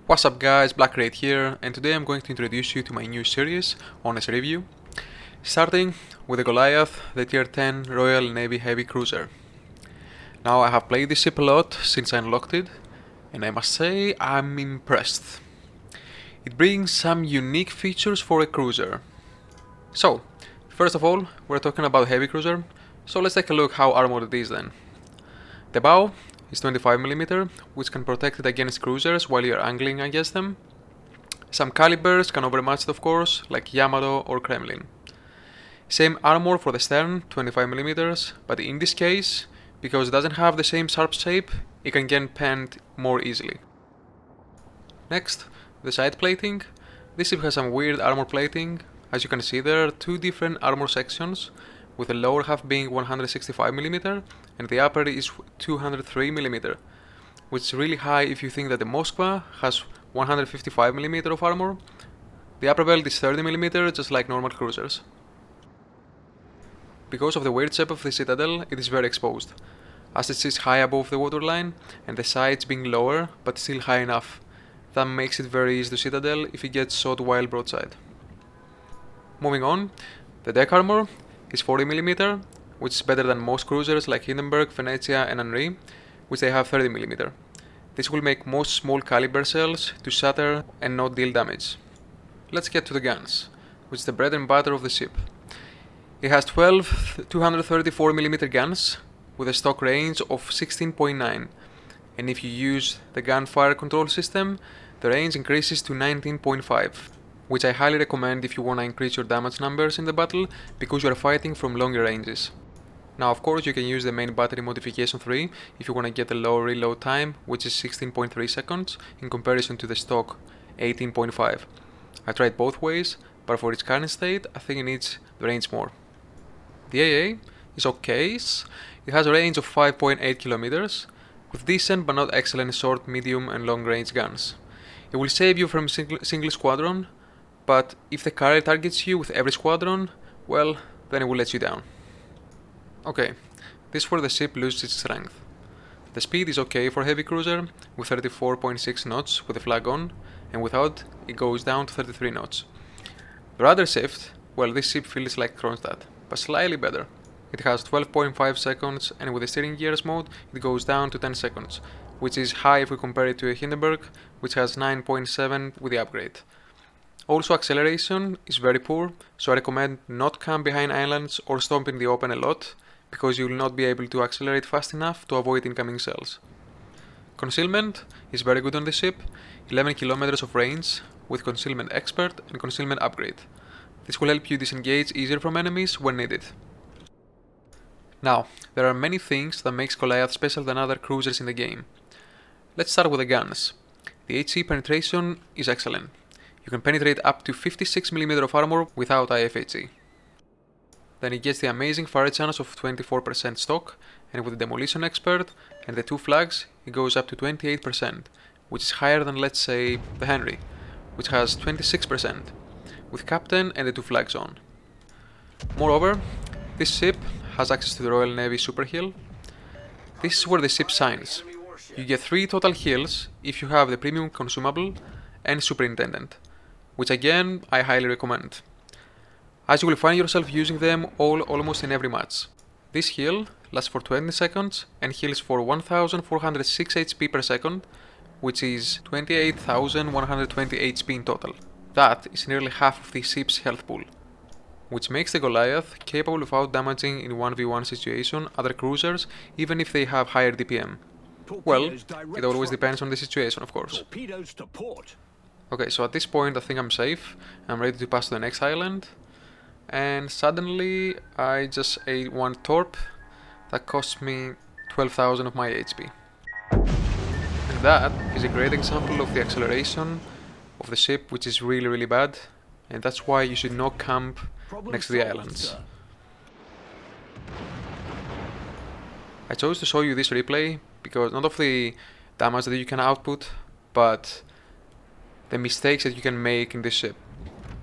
What's up guys, Black Raid here, and today I'm going to introduce you to my new series, Honest Review, starting with the Goliath, the Tier 10 Royal Navy Heavy Cruiser. Now I have played this ship a lot since I unlocked it, and I must say I'm impressed. It brings some unique features for a cruiser. So, first of all, we're talking about heavy cruiser, so let's take a look how armored it is then. The bow is 25mm, which can protect it against cruisers while you're angling against them. Some calibers can overmatch it of course, like Yamato or Kremlin. Same armor for the stern, 25mm, but in this case, because it doesn't have the same sharp shape, it can get penned more easily. Next, the side plating. This ship has some weird armor plating. As you can see, there are two different armor sections, with the lower half being 165mm and the upper is 203mm, which is really high if you think that the Moskva has 155mm of armor. The upper belt is 30mm, just like normal cruisers. Because of the weird shape of the citadel, it is very exposed, as it sits high above the waterline and the sides being lower but still high enough. That makes it very easy to citadel if it gets shot while broadside. Moving on, the deck armor is 40mm, which is better than most cruisers like Hindenburg, Venezia and Henri, which they have 30mm. This will make most small caliber shells to shatter and not deal damage. Let's get to the guns, which is the bread and butter of the ship. It has 12 234mm guns with a stock range of 16.9, and if you use the gunfire control system, the range increases to 19.5. which I highly recommend if you want to increase your damage numbers in the battle, because you are fighting from longer ranges. Now of course you can use the main battery modification 3 if you want to get a low reload time, which is 16.3 seconds in comparison to the stock 18.5. I tried both ways, but for its current state I think it needs the range more. The AA is okay. It has a range of 5.8 kilometers, with decent but not excellent short, medium and long range guns. It will save you from single squadron, but if the carrier targets you with every squadron, well, then it will let you down. Okay, this is where the ship loses its strength. The speed is okay for a heavy cruiser, with 34.6 knots with the flag on, and without it goes down to 33 knots. The rudder shift, well, this ship feels like Kronstadt, but slightly better. It has 12.5 seconds, and with the steering gears mode it goes down to 10 seconds, which is high if we compare it to a Hindenburg, which has 9.7 with the upgrade. Also, acceleration is very poor, so I recommend not camp behind islands or stomp in the open a lot, because you will not be able to accelerate fast enough to avoid incoming shells. Concealment is very good on the ship, 11 kilometers of range with Concealment Expert and Concealment Upgrade. This will help you disengage easier from enemies when needed. Now, there are many things that makes Goliath special than other cruisers in the game. Let's start with the guns. The HE penetration is excellent. You can penetrate up to 56mm of armor without IFHE. Then it gets the amazing fire chance of 24% stock, and with the Demolition Expert and the two flags it goes up to 28%, which is higher than, let's say, the Henry, which has 26%, with Captain and the two flags on. Moreover, this ship has access to the Royal Navy Super Heal. This is where the ship shines. You get 3 total heals if you have the Premium Consumable and Superintendent, which again I highly recommend, as you will find yourself using them almost in every match. This heal lasts for 20 seconds and heals for 1406 HP per second, which is 28,120 HP in total. That is nearly half of the ship's health pool, which makes the Goliath capable of out-damaging in 1v1 situation other cruisers, even if they have higher DPM. Well, it always depends on the situation, of course. Okay, so at this point I think I'm safe. I'm ready to pass to the next island. And suddenly I just ate one torp that cost me 12,000 of my HP. And that is a great example of the acceleration of the ship, which is really bad. And that's why you should not camp next to the islands. I chose to show you this replay because not of the damage that you can output, but the mistakes that you can make in this ship.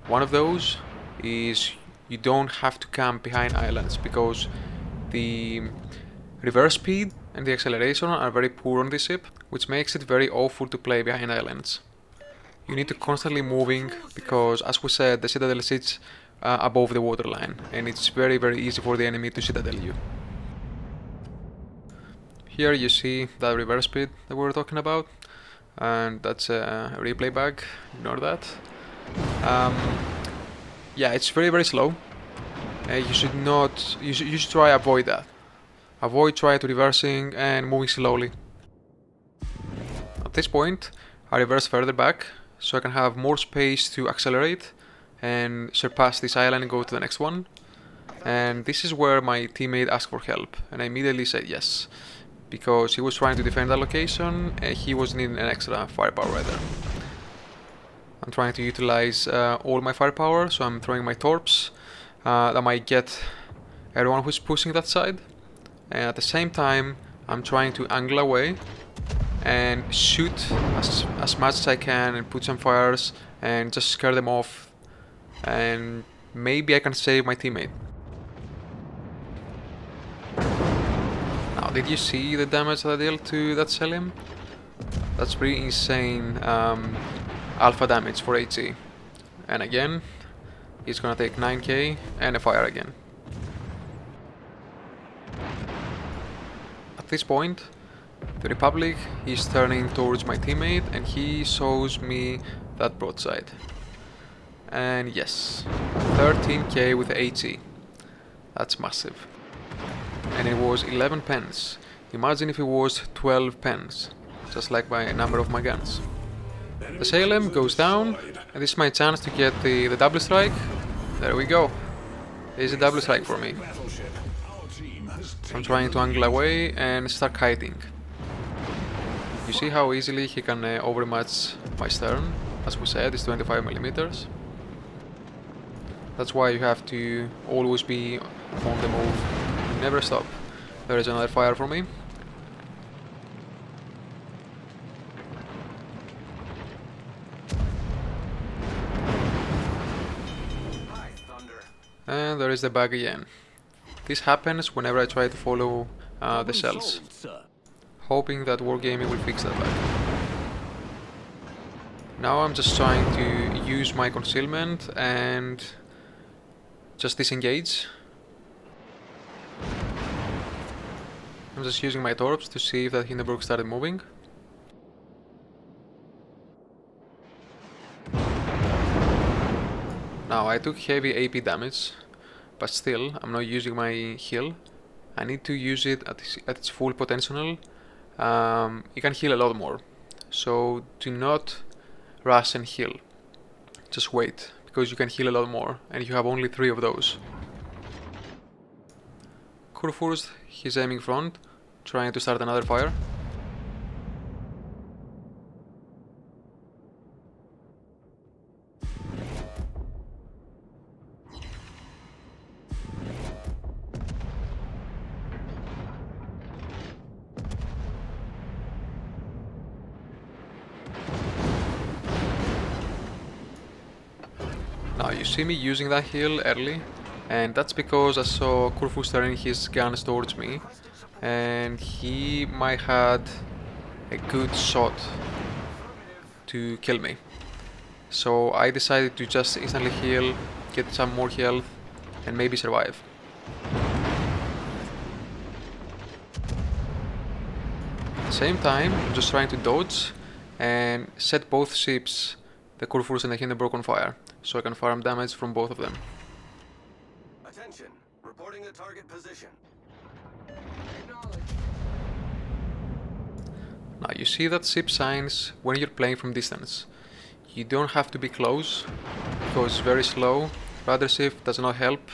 One of those is you don't have to camp behind islands, because the reverse speed and the acceleration are very poor on this ship, which makes it very awful to play behind islands. You need to constantly moving because, as we said, the citadel sits above the waterline, and it's very easy for the enemy to citadel you. Here you see that reverse speed that we were talking about, and that's a replay bug. Ignore that. Yeah, it's very slow. You should not. You should try avoid that. Avoid try to reversing and moving slowly. At this point, I reverse further back so I can have more space to accelerate and surpass this island and go to the next one. And this is where my teammate asked for help, and I immediately said yes, because he was trying to defend that location and he was needing an extra firepower right there. I'm trying to utilize all my firepower, so I'm throwing my torps that might get everyone who's pushing that side. And at the same time, I'm trying to angle away and shoot as much as I can and put some fires and just scare them off, and maybe I can save my teammate. Now, did you see the damage that I dealt to that Selim? That's pretty insane alpha damage for HE. And again, he's gonna take 9k and a fire again. At this point, the Republic is turning towards my teammate and he shows me that broadside. And yes, 13k with HE. That's massive. And it was 11 pence. Imagine if it was 12 pence, just like by a number of my guns. The Salem goes down, and this is my chance to get the double strike. There we go. There's a double strike for me. I'm trying to angle away and start kiting. You see how easily he can overmatch my stern. As we said, it's 25mm. That's why you have to always be on the move. Never stop. There is another fire for me. And there is the bug again. This happens whenever I try to follow the cells, hoping that Wargaming will fix that bug. Now I'm just trying to use my concealment and just disengage. I'm just using my torps to see if that Hindenburg started moving. Now I took heavy AP damage, but still I'm not using my heal. I need to use it at its full potential. It can heal a lot more, so do not rush and heal. Just wait, because you can heal a lot more, and you have only 3 of those. Kurfürst, he's aiming front, trying to start another fire. Now you see me using that heal early, and that's because I saw Kurfürst turning his guns towards me, and he might had a good shot to kill me. So I decided to just instantly heal, get some more health, and maybe survive. At the same time, I'm just trying to dodge and set both ships, the Kurfürst and the Hindenburg, on fire, so I can farm damage from both of them. Attention, reporting the target position. Now you see that ship signs when you're playing from distance. You don't have to be close, because it's very slow. Rudder shift does not help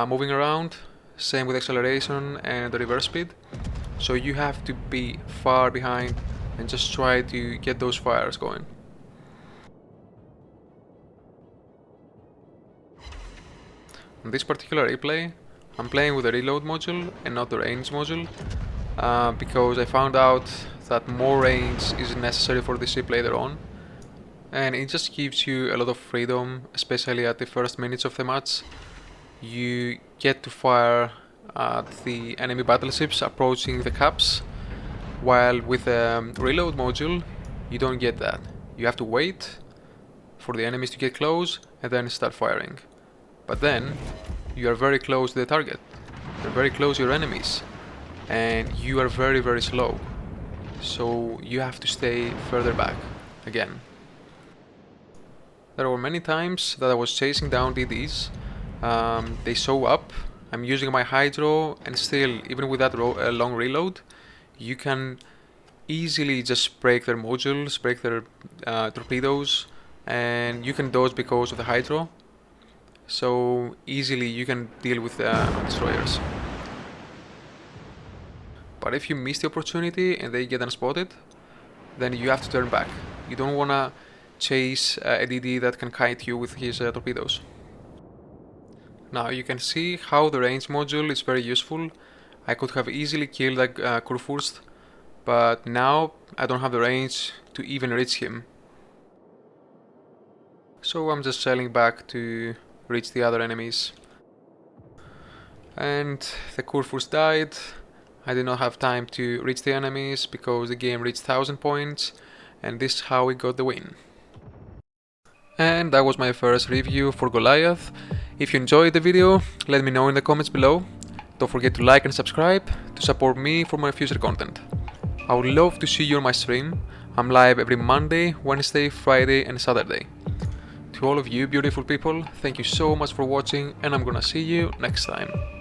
moving around, same with acceleration and the reverse speed. So you have to be far behind and just try to get those fires going. On this particular replay, I'm playing with the reload module and not the range module, because I found out that more range is necessary for the ship later on, and it just gives you a lot of freedom, especially at the first minutes of the match. You get to fire at the enemy battleships approaching the caps, while with the reload module you don't get that. You have to wait for the enemies to get close and then start firing. But then you are very close to the target, you're very close to your enemies, and you are very slow, so you have to stay further back again. There were many times that I was chasing down DDs, they show up, I'm using my hydro, and still, even with that long reload, you can easily just break their modules, break their torpedoes, and you can dodge because of the hydro. So easily you can deal with destroyers. But if you miss the opportunity and they get unspotted, then you have to turn back. You don't wanna chase a DD that can kite you with his torpedoes. Now you can see how the range module is very useful. I could have easily killed that Kurfürst, but now I don't have the range to even reach him. So I'm just sailing back to reach the other enemies. And the Kurfürst died. I did not have time to reach the enemies because the game reached 1000 points, and this is how we got the win. And that was my first review for Goliath. If you enjoyed the video, let me know in the comments below. Don't forget to like and subscribe to support me for my future content. I would love to see you on my stream. I'm live every Monday, Wednesday, Friday and Saturday. To all of you beautiful people, thank you so much for watching, and I'm gonna see you next time.